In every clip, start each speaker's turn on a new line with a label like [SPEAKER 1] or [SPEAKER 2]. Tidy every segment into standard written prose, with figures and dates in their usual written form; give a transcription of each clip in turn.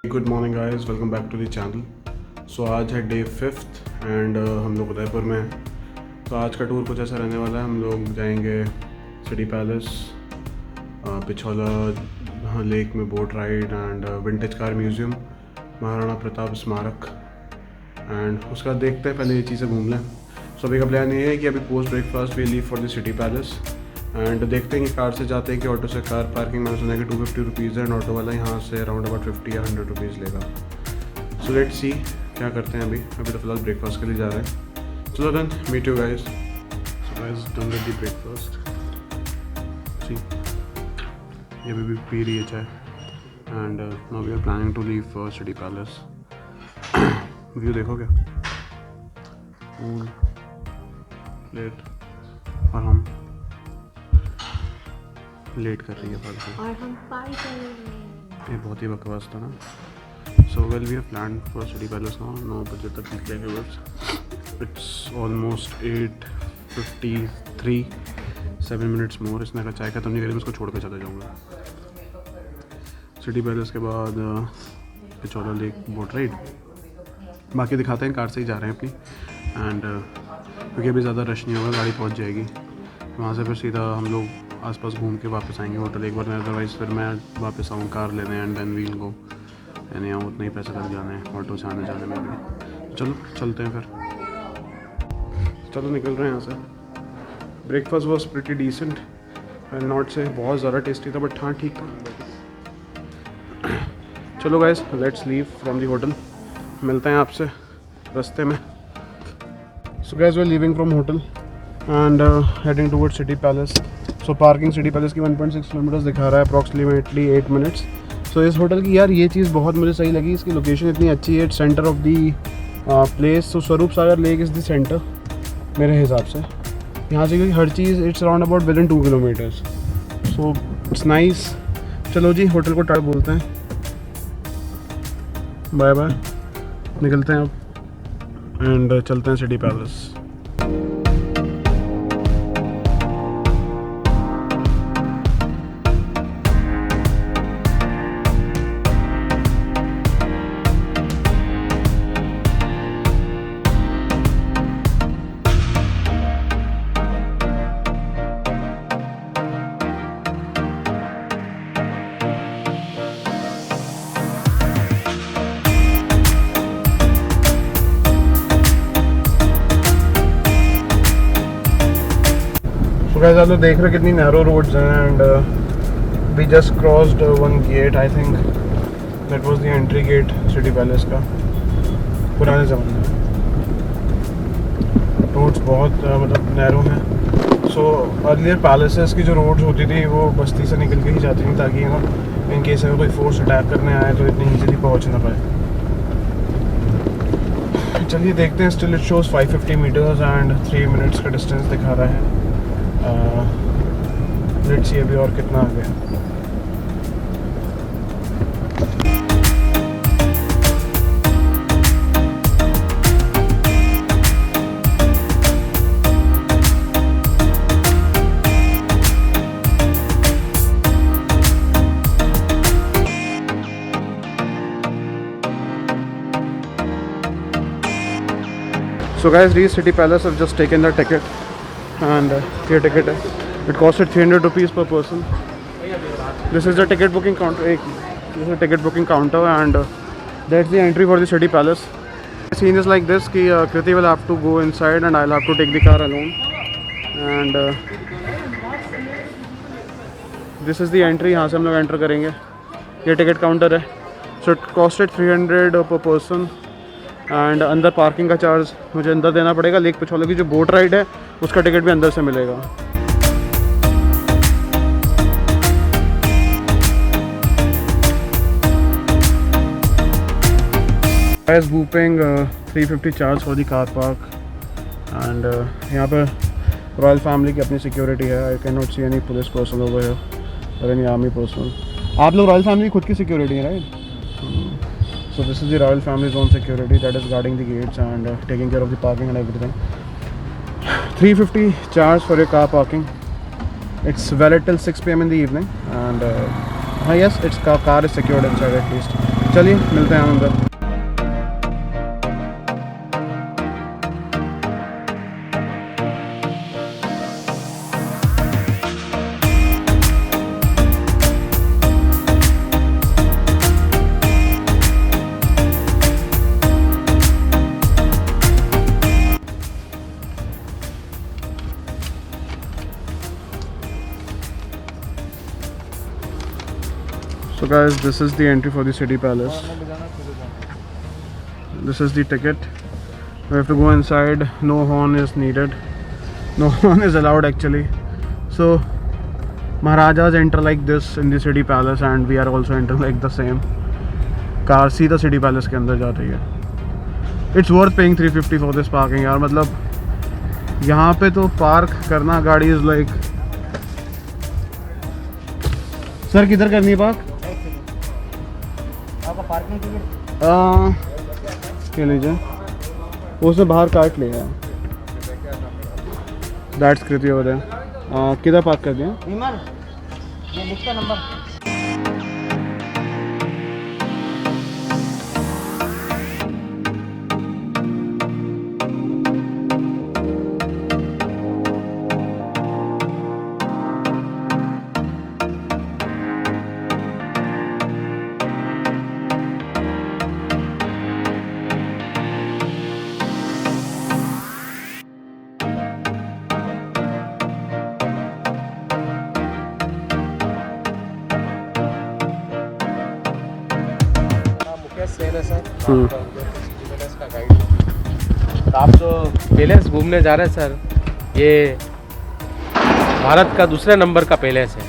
[SPEAKER 1] Good morning guys, welcome back to the channel. So आज है day 5 and हम लोग उदयपुर में हैं। तो आज का टूर कुछ ऐसा रहने वाला है। हम लोग जाएंगे सिटी पैलेस, पिछौला लेक में boat ride and vintage car museum, Maharana Pratap स्मारक एंड उसका देखते हैं। पहले ये चीज़ें घूम लें। सो अभी का प्लान ये है कि अभी post breakfast we leave for the city palace and देखते हैं कि कार से जाते हैं कि ऑटो से। कार पार्किंग मैंने सुना है कि 250 रुपीज़ है एंड ऑटो वाला यहाँ से अराउंड अबाउट 50 या 100 रुपीज़ लेगा। सो लेट्स सी क्या करते हैं। अभी तो फिलहाल ब्रेकफास्ट के लिए जा रहे हैं। चलो then meet you guys. So guys done with the breakfast. See ये भी पी रही है चाय and now we are planning to leave for city Palace. View देखो क्या, पूल, प्लेट और हम लेट कर रही है फालतू
[SPEAKER 2] और हम पार्टी कर रहे हैं।
[SPEAKER 1] ये बहुत ही बकवास था ना। So well we have plan for city palace now. 9 बजे तक निकलेंगे बस। It's almost 8:53, 7 minutes more. इसने कहा चाय खत्म नहीं करी, मैं इसको छोड़ कर चला जाऊँगा। सिटी पैलेस के बाद पिछौला लेक बोट राइड, बाकी दिखाते हैं। कार से ही जा रहे हैं अपनी एंड क्योंकि अभी ज़्यादा रश नहीं होगा, गाड़ी पहुँच जाएगी। वहाँ से फिर सीधा हम लोग आसपास घूम के वापस आएंगे होटल एक बार में। अदरवाइज़ फिर मैं वापस आऊँ कार लेने एंड देन वील गो। यानी यहाँ उतने ही पैसे लग जाने हैं ऑटो से आने जाने में भी। चलो चलते हैं फिर। चलो निकल रहे हैं यहाँ से। Breakfast was pretty decent and not so बहुत ज़्यादा टेस्टी था, बट हाँ ठीक था। चलो guys let's leave from the hotel. मिलते हैं आपसे रास्ते में। So guys we are leaving from hotel and heading towards city palace. So parking city palace की 1.6 किलोमीटर्स दिखा रहा है, अप्रॉक्सीमेटली 8 मिनट्स। सो इस होटल की यार ये चीज़ बहुत मुझे सही लगी, इसकी लोकेशन इतनी अच्छी है। Centre of the place. So Swaroop Sagar Lake is the centre मेरे हिसाब से यहाँ से, क्योंकि हर चीज़ it's around about within 2 kilometres. So it's nice. चलो जी होटल को टाटा बोलते हैं, बाय बाय, निकलते हैं अब एंड चलते हैं सिटी पैलेस। गाइस आप लोग देख रहे हो कितनी नैरो रोड्स हैं and we just crossed one gate. I think that was the entry gate city palace का पुराने ज़माने में। रोड्स बहुत मतलब नैरो हैं। सो अर्लियर पैलेसेस की जो रोड्स होती थी वो बस्ती से निकल के ही जाती थी, ताकि इन केस अगर कोई फोर्स अटैक करने आए तो इतनी ईजीली पहुँच ना पाए। चलिए देखते हैं। Still it shows 550 metres and 3 minutes का डिस्टेंस दिखा रहा है। लेट्स सी अभी और कितना आगे है। So guys, reached City Palace. I've just taken the ticket and here ticket है. It costed 300 rupees per person. This is the ticket booking counter. This is the ticket booking counter and that's the entry for the City Palace. The scene is like this कि Kriti will have to go inside and I'll have to take the car alone. And this is the entry. यहाँ से हम लोग enter करेंगे। ये ticket counter है। So it costed 300 per person. And अंदर parking का चार्ज मुझे अंदर देना पड़ेगा। लेक पिछौला की जो बोट राइड है उसका टिकट भी अंदर से मिलेगा। Guys booking 350 charge for the car park and यहाँ पर रॉयल फैमिली की अपनी सिक्योरिटी है। I can not see any police person over here और एनी आर्मी पर्सन। आप लोग रॉयल फैमिली खुद की सिक्योरिटी है right? So this is the Royal Family Zone security that is guarding the gates and taking care of the parking and everything. 350 charge for your car parking. It's valid till 6 PM in the evening and yes, its car is secured inside at least. चलिए मिलते हैं हम अंदर। So guys, this is the entry for the city palace. This is the ticket. We have to go inside. No horn is needed. No horn is allowed actually. So Maharajas enter like this in the city palace and we are also entering like the same. Car सीधा city palace के अंदर जा रही है. It's worth paying 350 for this parking यार. मतलब यहाँ पे तो पार्क करना गाड़ी is like. सर किधर करनी है पार्क? आपका पार्किंग टिकट के लीजिए, उसने बाहर काट लिया। दैट्स कृति हो रहा है। किधर पार्क कर दिया? ये लिखता नंबर।
[SPEAKER 3] तो आप जो पैलेस घूमने जा रहे हैं सर, ये भारत का दूसरे नंबर का पैलेस है।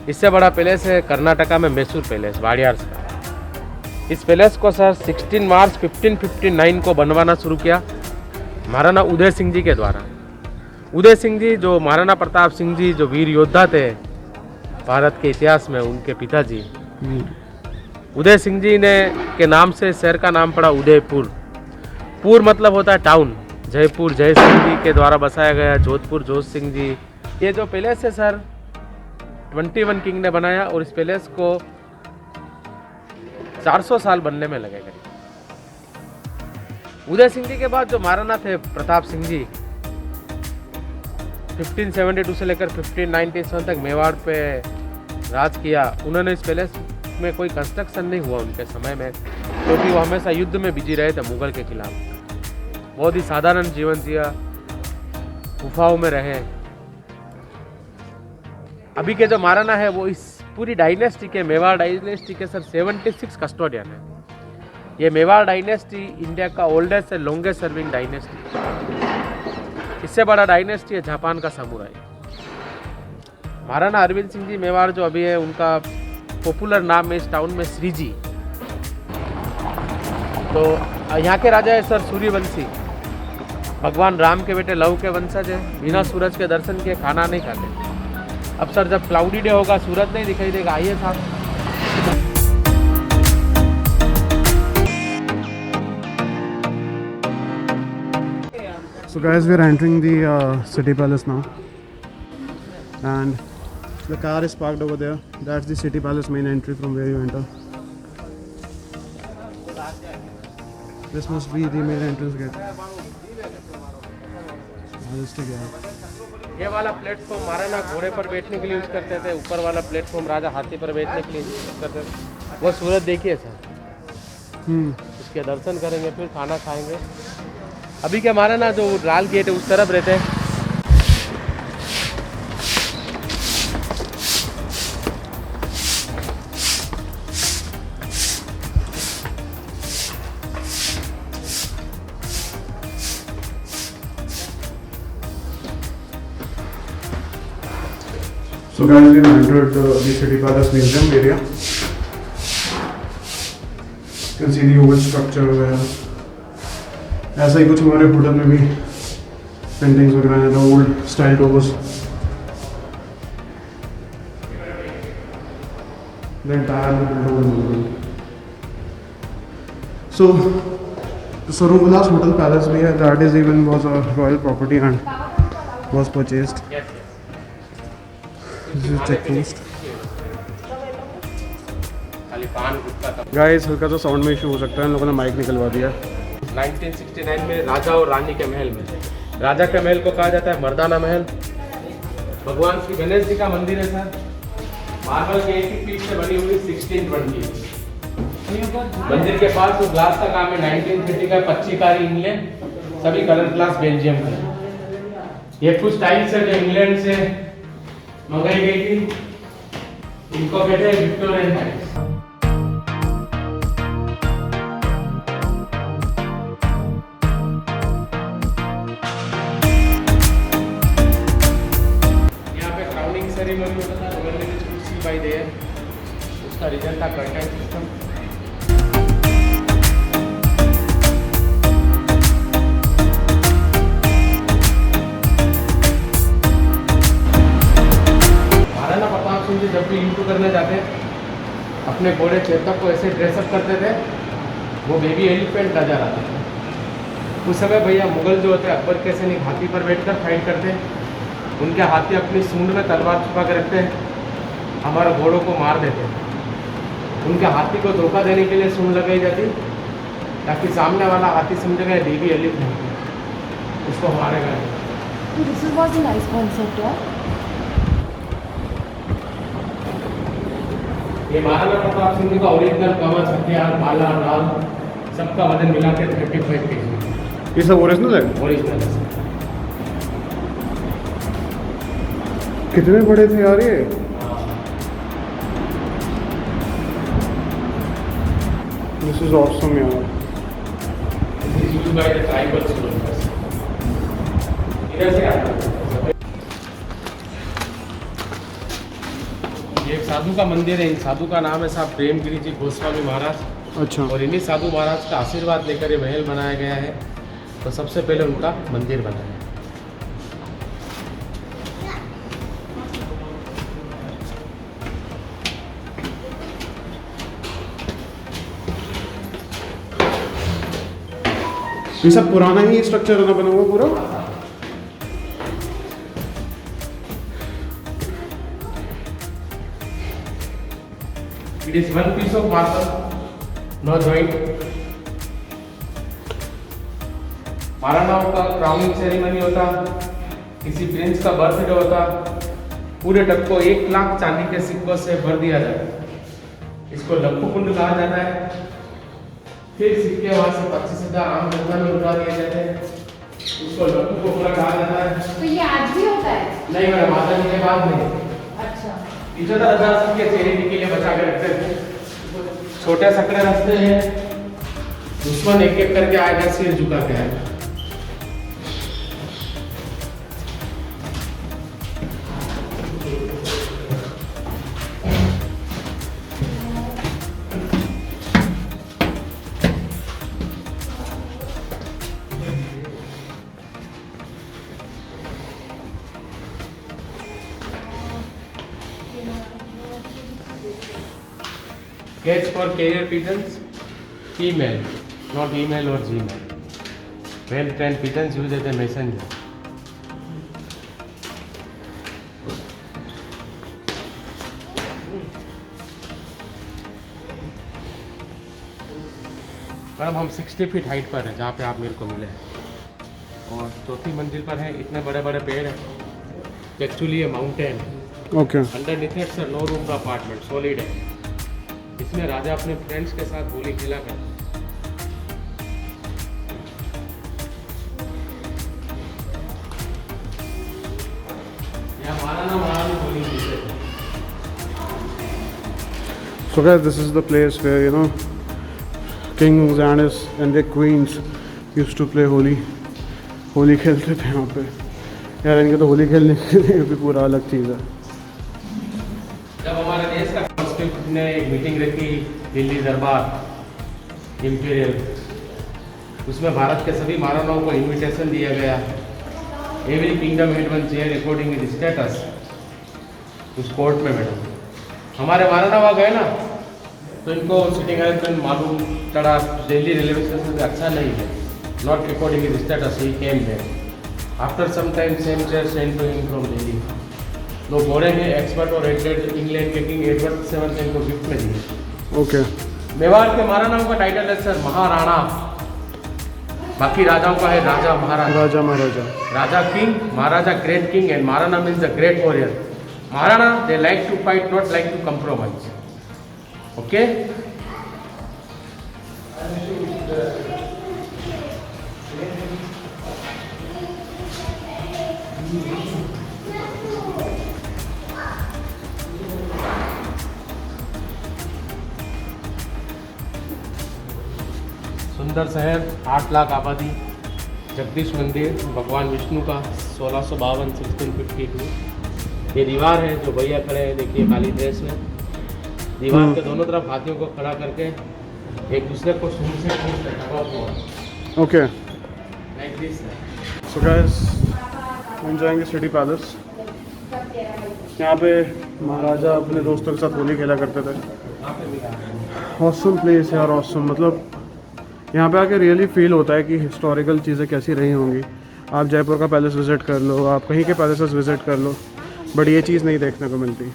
[SPEAKER 3] इससे बड़ा पैलेस है कर्नाटका में मैसूर पैलेस वाडियार्स का। इस पैलेस को सर 16 मार्च 1559 को बनवाना शुरू किया महाराणा उदय सिंह जी के द्वारा। उदय सिंह जी जो महाराणा प्रताप सिंह जी जो वीर योद्धा थे भारत के इतिहास में, उनके पिताजी उदय सिंह जी ने के नाम से शहर का नाम पड़ा उदयपुर। पुर मतलब होता है टाउन। जयपुर जय सिंह जी के द्वारा बसाया गया, जोधपुर जोध सिंह जी। ये जो पैलेस है सर 21 किंग ने बनाया और इस पैलेस को 400 साल बनने में लगेगा। उदय सिंह जी के बाद जो महाराणा थे प्रताप सिंह जी 1572 से लेकर 1597 तक मेवाड़ पे राज किया। उन्होंने इस पैलेस में कोई कंस्ट्रक्शन नहीं हुआ उनके समय में, क्योंकि वो हमेशा युद्ध में बिजी रहे थे मुगल के खिलाफ। बहुत ही साधारण जीवन जिया, गुफाओं में रहे। अभी के जो महाराणा है वो इस पूरी डायनेस्टी के, मेवाड़ डायनेस्टी के सर 76 कस्टोडियन है। ये मेवाड़ डायनेस्टी इंडिया का oldest and longest serving dynasty. इससे बड़ा डायनेस्टी है जापान का समुराई। महाराणा अरविंद सिंह जी मेवाड़ जो अभी है, उनका पॉपुलर नाम है इस टाउन में श्रीजी। तो यहाँ के राजा है सर सूर्यवंशी, भगवान राम के बेटे लव के वंशज है। बिना सूरज के दर्शन किए खाना नहीं खाते। अब सर जब क्लाउडी डे होगा सूरज नहीं दिखाई देगा। आइए साहब।
[SPEAKER 1] So guys, we are entering the city palace now, and the car is parked over there. That's the city palace main entry from where you enter. This must be the main entrance gate.
[SPEAKER 3] ये वाला platform Maharana घोड़े पर बैठने के लिए use करते थे। ऊपर वाला प्लेटफॉर्म राजा हाथी पर बैठने के लिए यूज करते थे। वो सूरज देखिए सर, उसके दर्शन करेंगे फिर खाना खाएंगे। अभी के महाराणा जो लाल गेट है उस तरफ रहते हैं।
[SPEAKER 1] So guys, we have entered the City Palace Museum area. You can see the oval structure where ऐसा ही कुछ हमारे होटल में भी पेंटिंग्स वगैरह हैं, old style towers. The entire building. So the Saruvilas Hotel Palace भी है, that is even was a royal property and was purchased. This is check post.
[SPEAKER 3] खाली पान गुटखा था।
[SPEAKER 1] गाइस हल्का सा साउंड में इशू हो सकता है, इन लोगों ने माइक निकलवा दिया।
[SPEAKER 3] 1969 में राजा और रानी के महल में, राजा के महल को कहा जाता है मर्दाना महल। भगवान श्री गणेश जी का मंदिर है सर, मार्बल के एक ही पीस से बनी हुई 1620। मंदिर के पास जो ग्लास का काम है 1930 का, पच्चीकारी इंग्लैंड, सभी कलर ग्लास बेल्जियम का। ये कुछ टाइल्स है जो इंग्लैंड से मंगाई गई थी, इनको कहते हैं विक्टोरियन टाइल्स। By there, उसका रिजल्ट था कर्टेन सिस्टम। महाराणा प्रताप सिंह जी जब भी युद्ध करने जाते अपने घोड़े चेतक को ऐसे ड्रेसअप करते थे, वो बेबी एलिफेंट नजर आते थे। उस समय भैया मुगल जो होते अकबर के सैनिक हाथी पर बैठकर फाइट करते, उनके हाथी अपनी सूंड में तलवार छुपा के रखते, हमारे घोड़ों को मार देते। उनके हाथी को धोखा देने के लिए सूंड लगाई जाती, ताकि सामने वाला हाथी समझेगा बेबी एलिफेंट, उसको मारेगा।
[SPEAKER 2] This was a nice concept, yeah.
[SPEAKER 3] ये महाराणा प्रताप सिंह जी का ओरिजिनल कवच, हथियार, माला, डाल, सबका वजन मिला के 35 kg।
[SPEAKER 1] ये सब ओरिजिनल है?
[SPEAKER 3] ओरिजिनल है।
[SPEAKER 1] कितने बड़े थे यार ये? This is awesome यार।
[SPEAKER 3] This is used by the tribal soldiers। इधर से आता। ये एक साधु का मंदिर है, इन साधु का नाम है साहब प्रेमगिरी जी गोस्वामी महाराज।
[SPEAKER 1] अच्छा।
[SPEAKER 3] और इन्हीं साधु महाराज का आशीर्वाद लेकर ये महल बनाया गया है, तो सबसे पहले उनका मंदिर बनाया।
[SPEAKER 1] ये सब पुराना ही स्ट्रक्चर है ना बना हुआ पूरा?
[SPEAKER 3] It is one piece of marble, no joint। महाराणाओं का क्राउनिंग सेरेमनी होता, किसी प्रिंस का बर्थडे होता, पूरे टब को 1 लाख चांदी के सिक्कों से भर दिया जाता। इसको लघु कुंड कहा जाता है। फिर सिक्के वहां से 25,000 आम गंगा में उठा दिए जाते हैं, उसको लघु कोपरा कहा जाता है।
[SPEAKER 2] तो ये आज भी होता है?
[SPEAKER 3] नहीं मैडम, माता जी के बाद नहीं।
[SPEAKER 2] अच्छा।
[SPEAKER 3] 75,000 सिक्के चेहरे के लिए बचा के रखते थे। छोटे सकड़े रखते हैं, दुश्मन एक एक करके आएगा, सिर झुका के आएगा। Cage for carrier pigeons, female, not email or Gmail. Well-trained pigeons used as a messenger. Madam हम 60 फीट हाइट पर हैं, जहाँ पे आप मेरे को मिले हैं, और चौथी मंजिल पर है। इतने बड़े बड़े पेड़ हैं, एक्चुअली ये mountain.
[SPEAKER 1] Okay.
[SPEAKER 3] Underneath it's a no room का अपार्टमेंट, सॉलिड है। इसमें राजा अपने फ्रेंड्स के साथ होली खेला कर।
[SPEAKER 1] So guys, this is the place where, you know, kings and their queens used to play Holi खेलते थे यहाँ पे। यार इनके तो होली खेलने के लिए भी पूरा अलग चीज़ है।
[SPEAKER 3] जब हमारे देश का कॉन्स्टिट्यूट ने एक मीटिंग रखी दिल्ली दरबार इम्पीरियल, उसमें भारत के सभी महाराणाओं को इनविटेशन दिया गया। Every kingdom had one chair according to status. उस कोर्ट में मैडम हमारे महाराणा वहाँ गए ना, तो इनको सिटिंग अरेंजमेंट मालूम चढ़ा दिल्ली रेलवे स्टेशन से अच्छा नहीं है, not according to status. He came है after some time same chair send to him from Delhi. लोग घोड़े में एक्सपर्ट और एडलेट इंग्लैंड के किंग एडवर्ड 7 इनको गिफ्ट में दिए।
[SPEAKER 1] ओके
[SPEAKER 3] मेवाड़ के महाराणाओं का टाइटल है सर महाराणा, बाकी राजाओं का है राजा महाराजा।
[SPEAKER 1] राजा महाराजा।
[SPEAKER 3] राजा किंग, महाराजा great king and Maharana means the great warrior. Maharana they like to fight, not like to compromise. Okay सुंदर शहर, 8 लाख आबादी, जगदीश मंदिर भगवान विष्णु का 1652 1652। ये दीवार है जो भैया खड़े हैं, देखिए काली ड्रेस में। दीवार के दोनों तरफ हाथियों को खड़ा करके एक दूसरे को सूंड से पूछ रखा
[SPEAKER 1] okay
[SPEAKER 3] like this.
[SPEAKER 1] So guys enjoying city palace. यहाँ पे महाराजा अपने दोस्तों के साथ होली खेला करते थे। ऑसम प्लेस यार, ऑसम। मतलब यहाँ पे आके रियली फील होता है कि हिस्टोरिकल चीज़ें कैसी रही होंगी। आप जयपुर का पैलेस विज़िट कर लो, आप कहीं के पैलेसेस विज़िट कर लो, बट ये चीज़ नहीं देखने को मिलती।